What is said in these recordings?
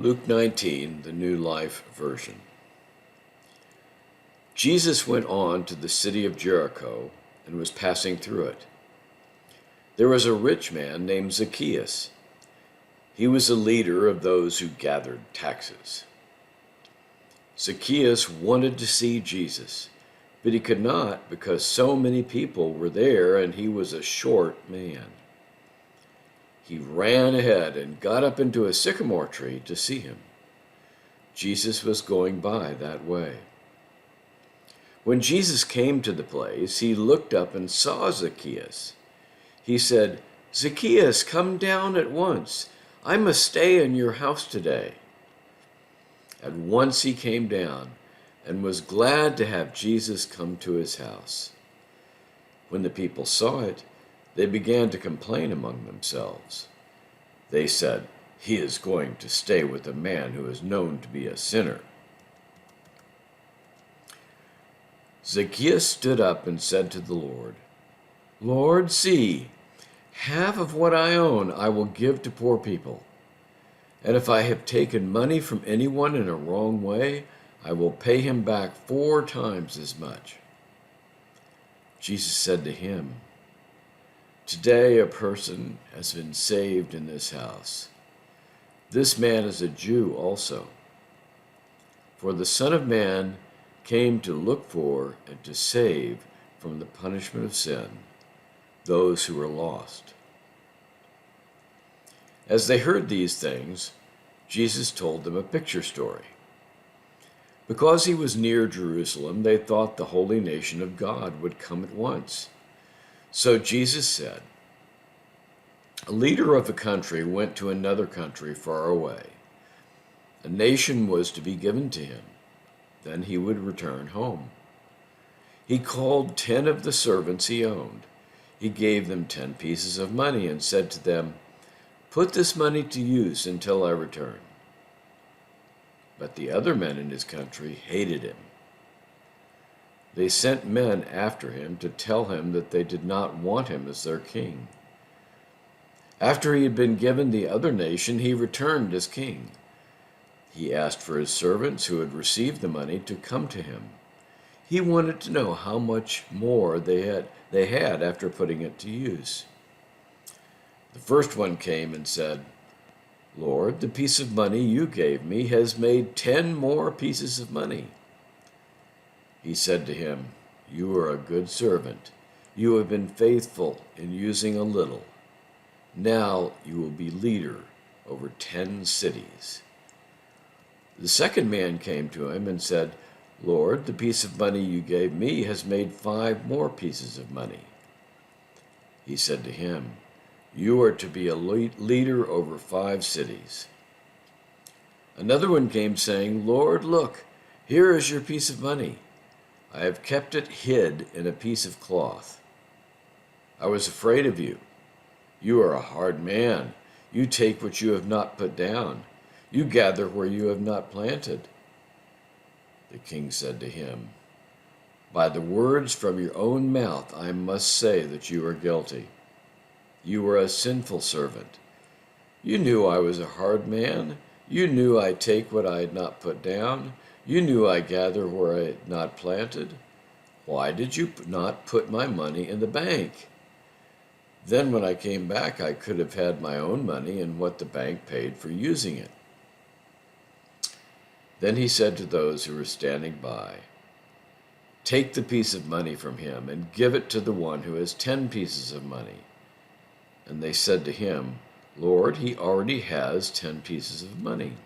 Luke 19, the New Life Version. Jesus went on to the city of Jericho and was passing through it. There was a rich man named Zacchaeus. He was a leader of those who gathered taxes. Zacchaeus wanted to see Jesus, but he could not because so many people were there and he was a short man. He ran ahead and got up into a sycamore tree to see him. Jesus was going by that way. When Jesus came to the place, he looked up and saw Zacchaeus. He said, "Zacchaeus, come down at once. I must stay in your house today." At once he came down and was glad to have Jesus come to his house. When the people saw it, they began to complain among themselves. They said, "He is going to stay with a man who is known to be a sinner." Zacchaeus stood up and said to the Lord, "Lord, see, half of what I own I will give to poor people. And if I have taken money from anyone in a wrong way, I will pay him back 4 times as much." Jesus said to him, "Today a person has been saved in this house. This man is a Jew also. For the Son of Man came to look for and to save from the punishment of sin those who were lost." As they heard these things, Jesus told them a picture story. Because he was near Jerusalem, they thought the holy nation of God would come at once. So Jesus said, "A leader of a country went to another country far away. A nation was to be given to him. Then he would return home. He called 10 of the servants he owned. He gave them 10 pieces of money and said to them, 'Put this money to use until I return.' But the other men in his country hated him. They sent men after him to tell him that they did not want him as their king. After he had been given the other nation, he returned as king. He asked for his servants who had received the money to come to him. He wanted to know how much more they had after putting it to use. The first one came and said, 'Lord, the piece of money you gave me has made 10 more pieces of money.' He said to him, 'You are a good servant. You have been faithful in using a little. Now you will be leader over 10 cities.' The second man came to him and said, 'Lord, the piece of money you gave me has made 5 more pieces of money.' He said to him, 'You are to be a leader over 5 cities.' Another one came saying, 'Lord, look, here is your piece of money. I have kept it hid in a piece of cloth. I was afraid of you. You are a hard man. You take what you have not put down. You gather where you have not planted.' The king said to him, 'By the words from your own mouth, I must say that you are guilty. You were a sinful servant. You knew I was a hard man. You knew I take what I had not put down. You knew I gather where I had not planted. Why did you not put my money in the bank? Then when I came back, I could have had my own money and what the bank paid for using it.' Then he said to those who were standing by, 'Take the piece of money from him and give it to the one who has 10 pieces of money.' And they said to him, 'Lord, he already has 10 pieces of money.'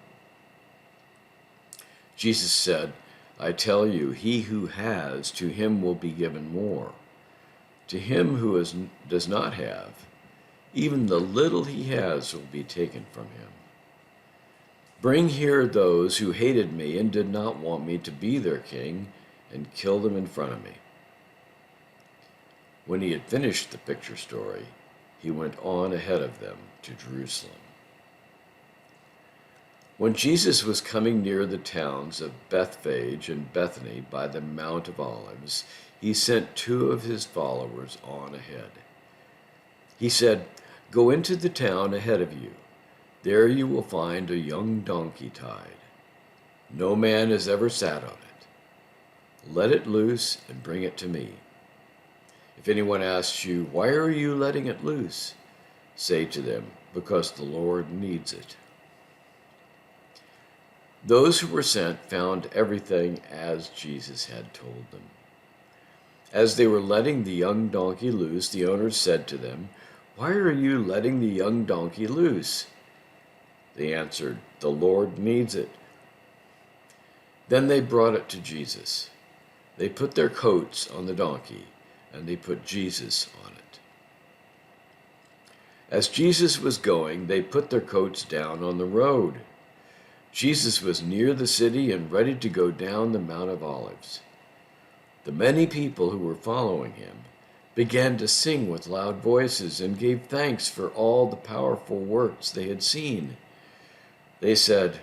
Jesus said, 'I tell you, he who has, to him will be given more. To him who does not have, even the little he has will be taken from him. Bring here those who hated me and did not want me to be their king, and kill them in front of me.' When he had finished the picture story, he went on ahead of them to Jerusalem. When Jesus was coming near the towns of Bethphage and Bethany by the Mount of Olives, he sent 2 of his followers on ahead. He said, "Go into the town ahead of you. There you will find a young donkey tied. No man has ever sat on it. Let it loose and bring it to me. If anyone asks you, 'Why are you letting it loose?' say to them, 'Because the Lord needs it.'" Those who were sent found everything as Jesus had told them. As they were letting the young donkey loose, the owners said to them, "Why are you letting the young donkey loose?" They answered, "The Lord needs it." Then they brought it to Jesus. They put their coats on the donkey, and they put Jesus on it. As Jesus was going, they put their coats down on the road. Jesus was near the city and ready to go down the Mount of Olives. The many people who were following him began to sing with loud voices and gave thanks for all the powerful works they had seen. They said,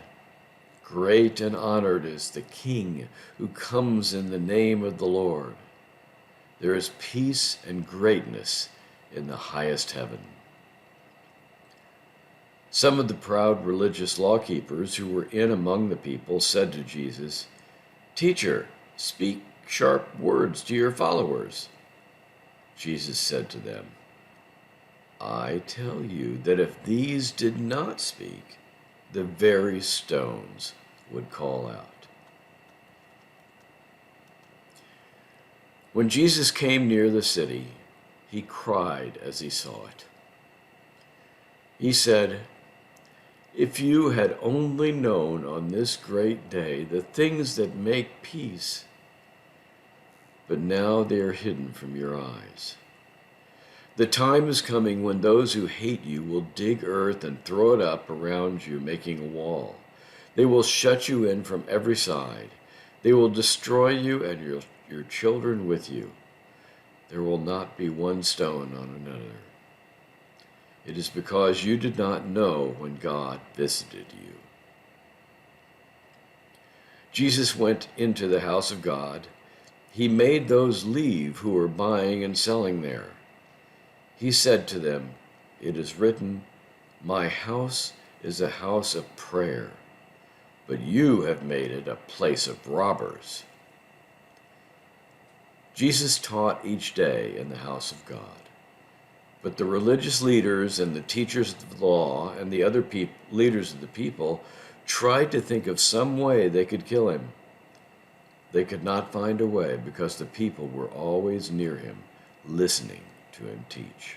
"Great and honored is the King who comes in the name of the Lord. There is peace and greatness in the highest heaven." Some of the proud religious law-keepers who were in among the people said to Jesus, "Teacher, speak sharp words to your followers." Jesus said to them, "I tell you that if these did not speak, the very stones would call out." When Jesus came near the city, he cried as he saw it. He said, "If you had only known on this great day the things that make peace, but now they are hidden from your eyes. The time is coming when those who hate you will dig earth and throw it up around you, making a wall. They will shut you in from every side. They will destroy you and your children with you. There will not be one stone on another. It is because you did not know when God visited you." Jesus went into the house of God. He made those leave who were buying and selling there. He said to them, "It is written, 'My house is a house of prayer,' but you have made it a place of robbers." Jesus taught each day in the house of God. But the religious leaders and the teachers of the law and the other leaders of the people tried to think of some way they could kill him. They could not find a way because the people were always near him, listening to him teach.